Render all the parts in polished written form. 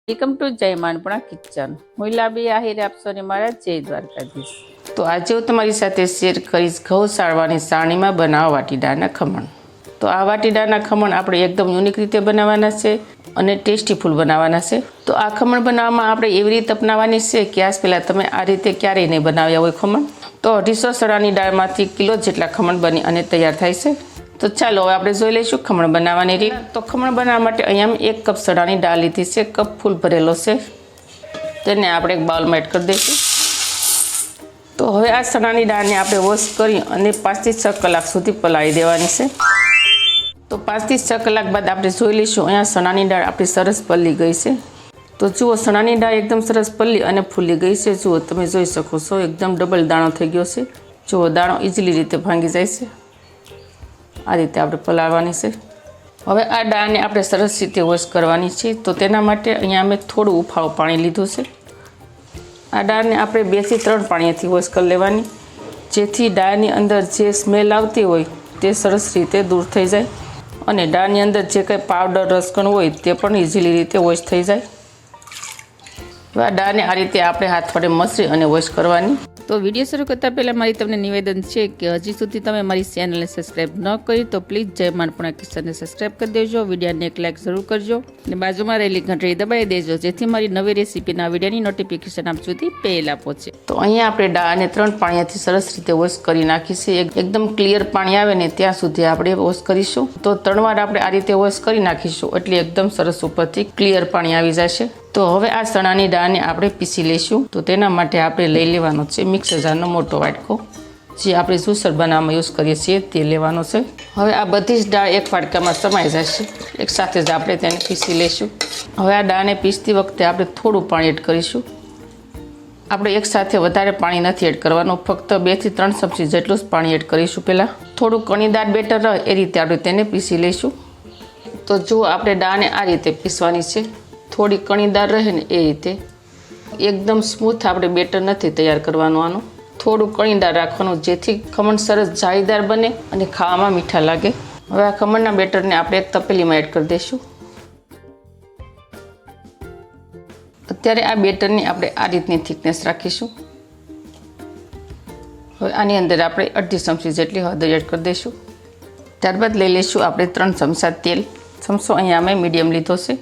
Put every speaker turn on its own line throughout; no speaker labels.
Welcome to જય માનપણા kitchen. હું લાબી આહિર આપશો ને મારા જય દ્વારકાધીશ. તો આજે હું તમારી સાથે શેર કરીશ ઘઉં સાળવાની સાણીમાં બનાવવા વાટીદાળના ખમણ. તો આ વાટીદાળના ખમણ આપણે એકદમ યુનિક રીતે બનાવવાના છે અને ટેસ્ટીફુલ બનાવવાના છે. તો આ ખમણ બનાવવામાં આપણે એવી રીતે અપનાવવાની છે કે આજ પહેલાં તમે આ રીતે ક્યારેય નહીં બનાવ્યા હોય ખમણ. તો 250 ચણાની દાળમાંથી કિલો જેટલા ખમણ બની અને તૈયાર થાય છે. તો ચાલો હવે આપણે જોઈ લઈશું ખમણ બનાવવાની રીત. તો ખમણ બનાવવા માટે અહીંયા 1 કપ ચણાની દાળ લીધી છે, કપ ફૂલ ભરેલો છે. તેને આપણે એક બાઉલમાં એડ કરી દઈશું. તો હવે આ ચણાની દાળને આપણે વોશ કરી અને 5 થી 6 કલાક સુધી પલાળી દેવાની છે. તો 5 થી 6 કલાક બાદ આપણે જોઈ લઈશું અહીંયા ચણાની દાળ આપણી સરસ પલળી ગઈ છે. તો જુઓ ચણાની દાળ એકદમ સરસ પલળી અને ફૂલી ગઈ છે. જુઓ તમે જોઈ શકો છો એકદમ ડબલ દાણો થઈ ગયો છે. જુઓ દાણો ઇઝીલી રીતે ભાંગી જાય છે. આ રીતે આપણે પલાળવાની છે. હવે આ દાળને આપણે સરસ રીતે વોશ કરવાની છે. તો તેના માટે અહીંયા અમે થોડું ઉફાળું પાણી લીધું છે. આ દાળને આપણે 2 થી 3 પાણીથી વોશ કરી લેવાની, જેથી દાળની અંદર જે સ્મેલ આવતી હોય તે સરસ રીતે દૂર થઈ જાય અને દાળની અંદર જે કંઈ પાવડર રસકણ હોય તે પણ ઇઝીલી રીતે વોશ થઈ જાય. આ દાળને આ રીતે આપણે હાથ વડે મસળી અને વોશ કરવાની. તો વિડીયો શરૂ કરતાં પહેલાં મારી તમને નિવેદન છે કે હજી સુધી તમે મારી ચેનલને સબસ્ક્રાઈબ ન કરી તો પ્લીઝ જય માનપણા કિચનને સબસ્ક્રાઈબ કરી દેજો, વિડીયોને એક લાઇક જરૂર કરજો અને બાજુમાં રહેલી ઘંટડી દબાવી દેજો, જેથી મારી નવી રેસીપીના વિડીયોની નોટિફિકેશન આપ સુધી પહેલાં પહોંચે. તો અહીંયા આપણે દાળને 3 પાણીથી સરસ રીતે વોશ કરી નાખીશું. એકદમ ક્લિયર પાણી આવે ને ત્યાં સુધી આપણે વોશ કરીશું. તો 3 વાર આપણે આ રીતે વોશ કરી નાખીશું એટલે એકદમ સરસ ઉપરથી ક્લિયર પાણી આવી જશે. તો હવે આ ચણાની દાળને આપણે પીસી લઈશું. તો તેના માટે આપણે લઈ લેવાનો છે મિક્સર જારનો મોટો વાટકો, જે આપણે જ્યુસર બનાવવામાં યુઝ કરીએ છીએ તે લેવાનો છે. હવે આ બધી જ દાળ એક વાટકામાં સમાઈ જશે. એક સાથે જ આપણે તેને પીસી લઈશું. હવે આ દાળને પીસતી વખતે આપણે થોડું પાણી એડ કરીશું. આપણે એક સાથે વધારે પાણી નથી એડ કરવાનું, ફક્ત 2 થી 3 ચમચી જેટલું જ પાણી એડ કરીશું. પહેલાં થોડું કણીદાર બેટર રહે એ રીતે આપણે તેને પીસી લઈશું. તો જુઓ આપણે દાળને આ રીતે પીસવાની છે, થોડી કણીદાર રહે ને એ રીતે. એકદમ સ્મૂથ આપણે બેટર નથી તૈયાર કરવાનું, આનું થોડું કણીદાર રાખવાનું, જેથી ખમણ સરસ જાળીદાર બને અને ખાવામાં મીઠા લાગે. હવે આ ખમણના બેટરને આપણે એક તપેલીમાં એડ કરી દઈશું. અત્યારે આ બેટરની આપણે આ રીતની થિકનેસ રાખીશું. હવે આની અંદર આપણે 1/2 ચમચી જેટલી હળદર એડ કરી દઈશું. ત્યારબાદ લઈ લઈશું આપણે 3 ચમચા તેલ. ચમચો અહીંયા અમે મીડિયમ લીધો છે.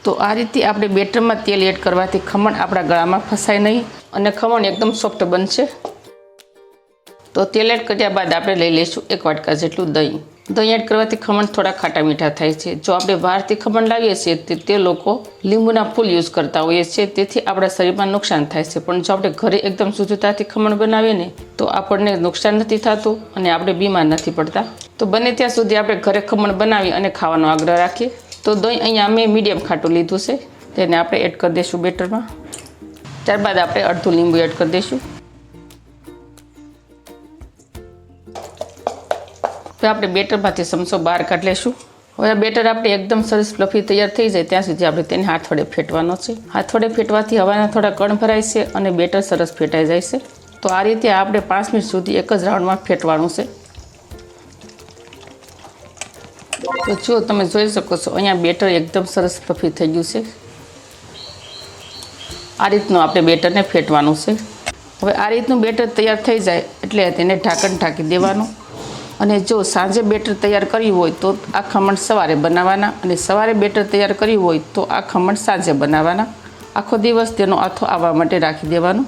તો આ રીતે આપણે બેટરમાં તેલ એડ કરવાથી ખમણ આપણા ગળામાં ફસાય નહીં અને ખમણ એકદમ સોફ્ટ બનશે. તો તેલ એડ કર્યા બાદ આપણે લઈ લઈશું 1 વાટકા જેટલું દહીં. દહીં એડ કરવાથી ખમણ થોડા ખાટા મીઠા થાય છે. જો આપણે બહારથી ખમણ લાવીએ છીએ તે લોકો લીંબુના ફૂલ યુઝ કરતા હોઈએ છીએ, તેથી આપણા શરીરમાં નુકસાન થાય છે. પણ જો આપણે ઘરે એકદમ શુદ્ધતાથી ખમણ બનાવીએ ને તો આપણને નુકસાન નથી થતું અને આપણે બીમાર નથી પડતા. તો બને ત્યાં સુધી આપણે ઘરે ખમણ બનાવી અને ખાવાનો આગ્રહ રાખીએ. તો દહીં અહીંયા અમે મીડિયમ ખાટું લીધું છે, તેને આપણે એડ કરી દઈશું બેટરમાં. ત્યારબાદ આપણે અડધું લીંબુ એડ કરી દઈશું. તો આપણે બેટરમાંથી ચમચો બહાર કાઢી લઈશું. હવે આ બેટર આપણે એકદમ સરસ ફ્લફી તૈયાર થઈ જાય ત્યાં સુધી આપણે તેને હાથ વડે ફેટવાનો છે. હાથ વડે ફેટવાથી હવાના થોડા કણ ભરાય છે અને બેટર સરસ ફેટાઈ જાય છે. તો આ રીતે આપણે 5 મિનિટ સુધી એક જ રાઉન્ડમાં ફેટવાનું છે. તો જો તમે જોઈ શકો છો અહીંયા બેટર એકદમ સરસ ફ્લફી થઈ ગયું છે. આ રીતનું આપણે બેટરને ફેટવાનું છે. હવે આ રીતનું બેટર તૈયાર થઈ જાય એટલે તેને ઢાંકણ ઢાંકી દેવાનું. અને જો સાંજે બેટર તૈયાર કર્યું હોય તો આ ખમણ સવારે બનાવવાના અને સવારે બેટર તૈયાર કર્યું હોય તો આ ખમણ સાંજે બનાવવાના. આખો દિવસ તેનો આથો આવવા માટે રાખી દેવાનો.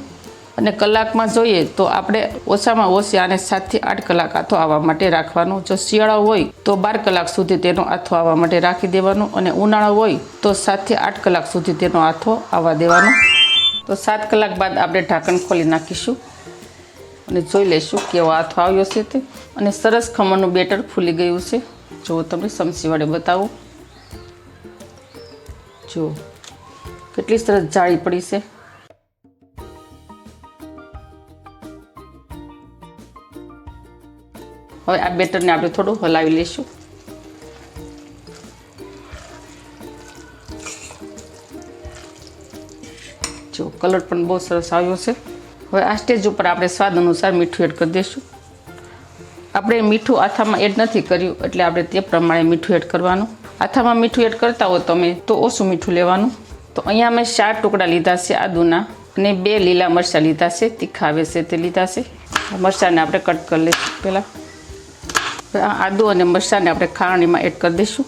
અને કલાકમાં જોઈએ તો આપણે ઓછામાં ઓછી આને 7 થી 8 કલાક આથો આવવા માટે રાખવાનું. જો શિયાળો હોય તો 12 કલાક સુધી તેનો આથો આવવા માટે રાખી દેવાનો અને ઉનાળો હોય તો 7 થી 8 કલાક સુધી તેનો આથો આવવા દેવાનો. તો 7 કલાક બાદ આપણે ઢાંકણ ખોલી નાખીશું અને જોઈ લઈશું કેવો આથો આવ્યો છે તે. અને સરસ ખમણનું બેટર ફૂલી ગયું છે. જો તમને ચમચી વડે બતાવું, જો કેટલી સરસ જાળી પડી છે. હવે આ બેટરને આપણે થોડું હલાવી લઈશું. જો કલર પણ બહુ સરસ આવ્યો છે. હવે આ સ્ટેજ ઉપર આપણે સ્વાદ અનુસાર મીઠું એડ કરી દઈશું. આપણે મીઠું આથામાં એડ નથી કર્યું એટલે આપણે તે પ્રમાણે મીઠું એડ કરવાનું. આથામાં મીઠું એડ કરતા હો તમે તો ઓછું મીઠું લેવાનું. તો અહીંયા મેં 4 ટુકડા લીધા છે આદુના અને 2 લીલા મરચાં લીધા છે, તીખા આવે છે તે લીધા છે. મરચાંને આપણે કટ કરી લઈશું. પહેલાં આદુ અને મરચાંને આપણે ખાંડણીમાં એડ કરી દઈશું.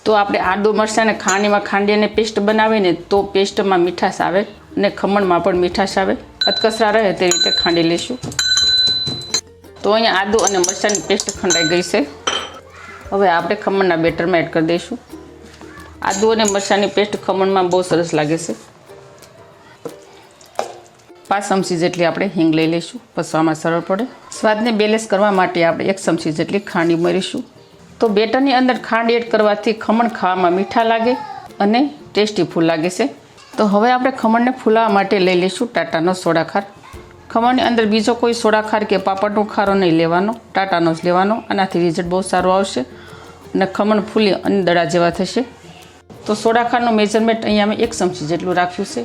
તો આપણે આદુ મરચાંને ખાંડણીમાં ખાંડીને પેસ્ટ બનાવીને તો પેસ્ટમાં મીઠાશ આવે અને ખમણમાં પણ મીઠાશ આવે. અધકચરા રહે તે રીતે ખાંડી લઈશું. તો અહીંયા આદુ અને મરચાંની પેસ્ટ ખંડાઈ ગઈ છે. હવે આપણે ખમણના બેટરમાં એડ કરી દઈશું. આદુ અને મરચાંની પેસ્ટ ખમણમાં બહુ સરસ લાગે છે. 5 ચમચી જેટલી આપણે હિંગ લઈ લઈશું, પસવામાં સરળ પડે. સ્વાદને બેલેન્સ કરવા માટે આપણે 1 ચમચી જેટલી ખાંડ ઉમેરીશું. તો બેટરની અંદર ખાંડ એડ કરવાથી ખમણ ખાવામાં મીઠા લાગે અને ટેસ્ટી ફૂલ લાગે છે. તો હવે આપણે ખમણને ફૂલાવા માટે લઈ લઈશું ટાટાનો સોડા ખાર. ખમણની અંદર બીજો કોઈ સોડા ખાર કે પાપડનો ખારો નહીં લેવાનો, ટાટાનો જ લેવાનો. આનાથી રિઝલ્ટ બહુ સારું આવશે અને ખમણ ફૂલી અને દડા જેવા થશે. તો સોડા ખારનું મેજરમેન્ટ અહીંયા મેં 1 ચમચી જેટલું રાખ્યું છે.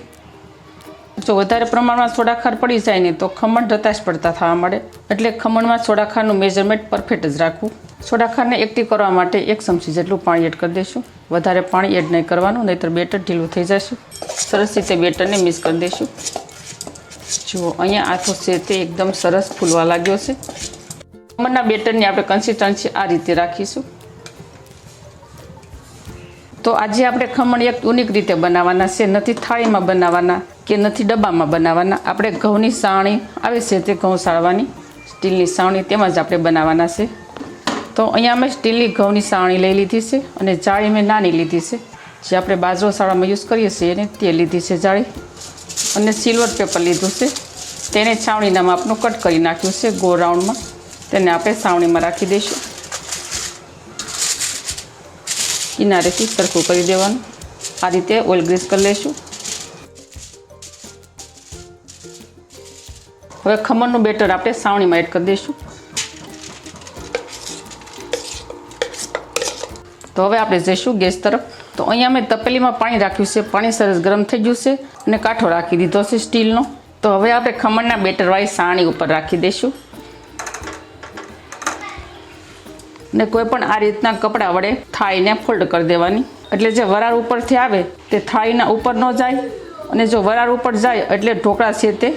જો વધારે પ્રમાણમાં સોડા ખાર પડી જાય ને તો ખમણ રતાશ પડતા થવા મળે, એટલે ખમણમાં સોડા ખારનું મેજરમેન્ટ પરફેક્ટ જ રાખવું. સોડા ખારને એક્ટિવ કરવા માટે 1 ચમચી જેટલું પાણી એડ કરી દઈશું. વધારે પાણી એડ નહીં કરવાનું, નહીંતર બેટર ઢીલું થઈ જશે. સરસ રીતે બેટરને મિક્સ કરી દઈશું. જુઓ અહીંયા આથો છે તે એકદમ સરસ ફૂલવા લાગ્યો છે. ખમણના બેટરની આપણે કન્સિસ્ટન્સી આ રીતે રાખીશું. તો આજે આપણે ખમણ એક યુનિક રીતે બનાવવાના છે. નથી થાળીમાં બનાવવાના કે નથી ડબ્બામાં બનાવવાના. આપણે ઘઉંની સાવણી આવે છે તે ઘઉં સાળવાની સ્ટીલની સાવણી તેમાં જ આપણે બનાવવાના છે. તો અહીંયા મેં સ્ટીલની ઘઉંની સાવણી લઈ લીધી છે અને જાળી મેં નાની લીધી છે. જે આપણે બાજરો સાળવામાં યુઝ કરીએ છીએ એને તે લીધી છે જાળી. અને સિલ્વર પેપર લીધું છે, તેને છાવણીના માપનું કટ કરી નાખ્યું છે ગોળ રાઉન્ડમાં. તેને આપણે સાવણીમાં રાખી દઈશું. કિનારેથી સરખું કરી દેવાનું. આ રીતે ઓઇલ ગ્રીસ કરી લઈશું. હવે ખમણનું બેટર આપણે સાવણીમાં એડ કરી દઈશું. તો હવે આપણે જઈશું ગેસ તરફ. તો અહીંયા મેં તપેલીમાં પાણી રાખ્યું છે. પાણી સરસ ગરમ થઈ ગયું છે અને કાંઠો રાખી દીધો છે સ્ટીલનો. તો હવે આપણે ખમણના બેટરવાળી સાણી ઉપર રાખી દઈશું. ને કોઈ પણ આ રીતના કપડા વડે થાળીને ફોલ્ડ કરી દેવાની, એટલે જે વરાળ ઉપરથી આવે તે થાળીના ઉપર ન જાય. અને જો વરાળ ઉપર જાય એટલે ઢોકળા છે તે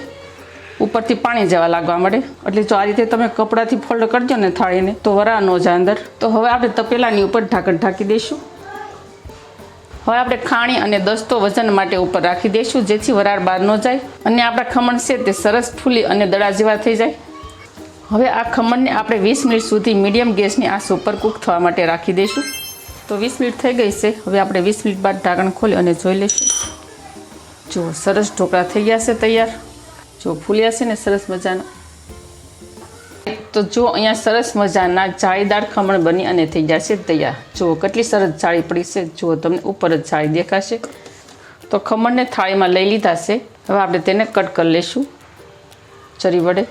ઉપરથી પાણી જવા લાગવા મળે. એટલે જો આ રીતે તમે કપડાથી ફોલ્ડ કરી દો ને થાળીને તો વરાળ ન જાય અંદર. તો હવે આપણે તપેલાની ઉપર ઢાંકણ ઢાંકી દઈશું. હવે આપણે ખાણી અને દસ્તો વજન માટે ઉપર રાખી દઈશું, જેથી વરાળ બહાર ન જાય અને આપણા ખમણ છે તે સરસ ફૂલી અને દડા જેવા થઈ જાય. હવે આ ખમણને આપણે 20 મિનિટ સુધી મીડિયમ ગેસની આંચ ઉપર કૂક થવા માટે રાખી દઈશું. તો 20 મિનિટ થઈ ગઈ છે. હવે આપણે 20 મિનિટ બાદ ઢાંકણ ખોલી અને જોઈ લઈશું. જો સરસ ઢોકળા થઈ ગયા છે તૈયાર. જો ફૂલ્યા છે ને સરસ મજાના. તો જો અહીંયા સરસ મજાના જાળીદાર ખમણ બની અને થઈ ગયા છે તૈયાર. જુઓ કેટલી સરસ જાળી પડી છે. જુઓ તમને ઉપર જ જાળી દેખાશે. તો ખમણને થાળીમાં લઈ લીધા છે. હવે આપણે તેને કટ કરી લઈશું ચરી વડે.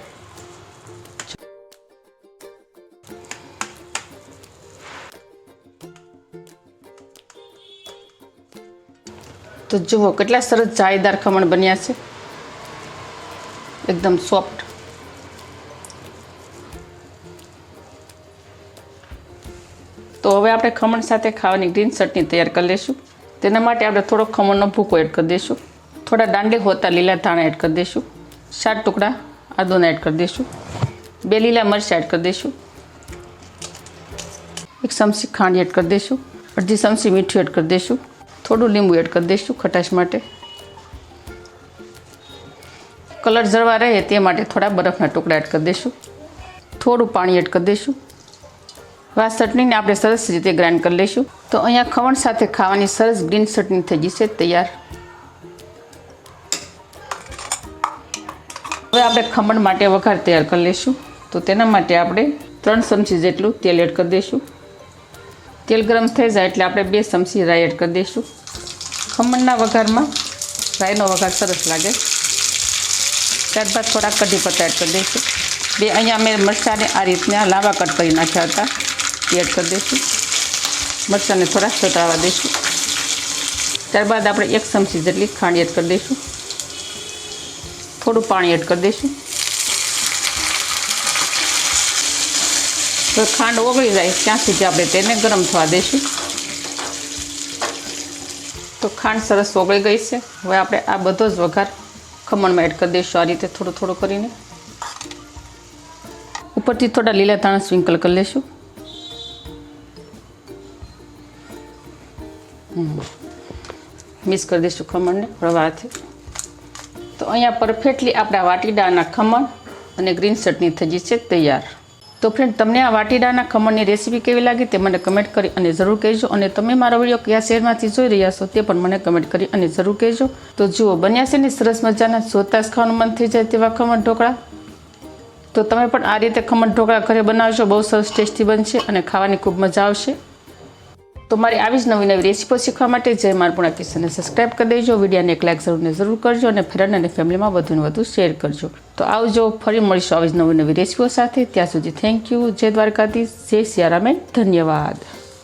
તો જુઓ કેટલા સરસ જાળીદાર ખમણ બન્યા છે, એકદમ સોફ્ટ. તો હવે આપણે ખમણ સાથે ખાવાની ગ્રીન ચટણી તૈયાર કરી લઈશું. તેના માટે આપણે થોડો ખમણનો ભૂકો એડ કરી દઈશું. થોડા દાંડે હોતા લીલા ધાણા એડ કરી દઈશું. 7 ટુકડા આદુના એડ કરી દઈશું. 2 લીલા મરચાં એડ કરી દઈશું. 1 ચમચી ખાંડ એડ કરી દઈશું. અડધી ચમચી મીઠું એડ કરી દઈશું. થોડું લીંબુ એડ કરી દઈશું ખટાશ માટે. કલર જળવા રહે તે માટે થોડા બરફના ટુકડા એડ કરી દઈશું. થોડું પાણી એડ કરી દઈશું. આ ચટણીને આપણે સરસ રીતે ગ્રાઇન્ડ કરી લઈશું. તો અહીંયા ખમણ સાથે ખાવાની સરસ ગ્રીન ચટણી થઈ ગઈ છે તૈયાર. હવે આપણે ખમણ માટે વઘાર તૈયાર કરી લઈશું. તો તેના માટે આપણે 3 ચમચી જેટલું તેલ એડ કરી દઈશું. તેલ ગરમ થઈ જાય એટલે આપણે 2 ચમચી રાઈ એડ કરી દઈશું. ખમણના વઘારમાં રાઈનો વઘાર સરસ લાગે. ત્યારબાદ થોડા કઢી પત્તા એડ કરી દઈશું. 2 અહીંયા મેં મરચાંને આ રીતના લાંબા કટ કરી નાખ્યા હતા એ એડ કરી દઈશું. મરચાંને થોડા સતળાવા દઈશું. ત્યારબાદ આપણે 1 ચમચી જેટલી ખાંડ એડ કરી દઈશું. થોડું પાણી એડ કરી દઈશું. તો ખાંડ ઓગળી જાય ત્યાં સુધી આપણે તેને ગરમ થવા દઈશું. તો ખાંડ સરસ ઓગળી ગઈ છે. હવે આપણે આ બધો જ વઘાર ખમણમાં એડ કરી દઈશું, આ રીતે થોડું થોડું કરીને. ઉપરથી થોડા લીલા ધાણા સ્પ્રિંકલ કરી લઈશું. મિક્સ કરી દઈશું ખમણને રવાથી. તો અહીંયા પરફેક્ટલી આપણા વાટીડાના ખમણ અને ગ્રીન ચટણી થઈ જશે તૈયાર. તો ફ્રેન્ડ, તમને આ વાટીડાના ખમણની રેસીપી કેવી લાગી તે મને કમેન્ટ કરી અને જરૂર કહેજો. અને તમે મારો વિડીયો કયા શહેરમાંથી જોઈ રહ્યા છો તે પણ મને કમેન્ટ કરી અને જરૂર કહેજો. તો જુઓ, બન્યા છે ને સરસ મજાના જોતા જ ખાવાનું મન થઈ જાય તેવા ખમણ ઢોકળા. તો તમે પણ આ રીતે ખમણ ઢોકળા ઘરે બનાવજો, બહુ સરસ ટેસ્ટી બનશે અને ખાવાની ખૂબ મજા આવશે. તો મારી આવી જ નવી નવી રેસીપીઓ શીખવા માટે જય મારપુણા કિચનને સબસ્ક્રાઈબ કરી દેજો. વિડીયોને એક લાઈક જરૂર કરજો અને ફ્રેન્ડ અને ફેમિલીમાં વધુને વધુ શેર કરજો. તો આવજો, ફરી મળીશું આવી જ નવી નવી રેસીપીઓ સાથે. ત્યાં સુધી થેન્ક યુ. જય દ્વારકાધીશ, જય સિયારામ, ધન્યવાદ.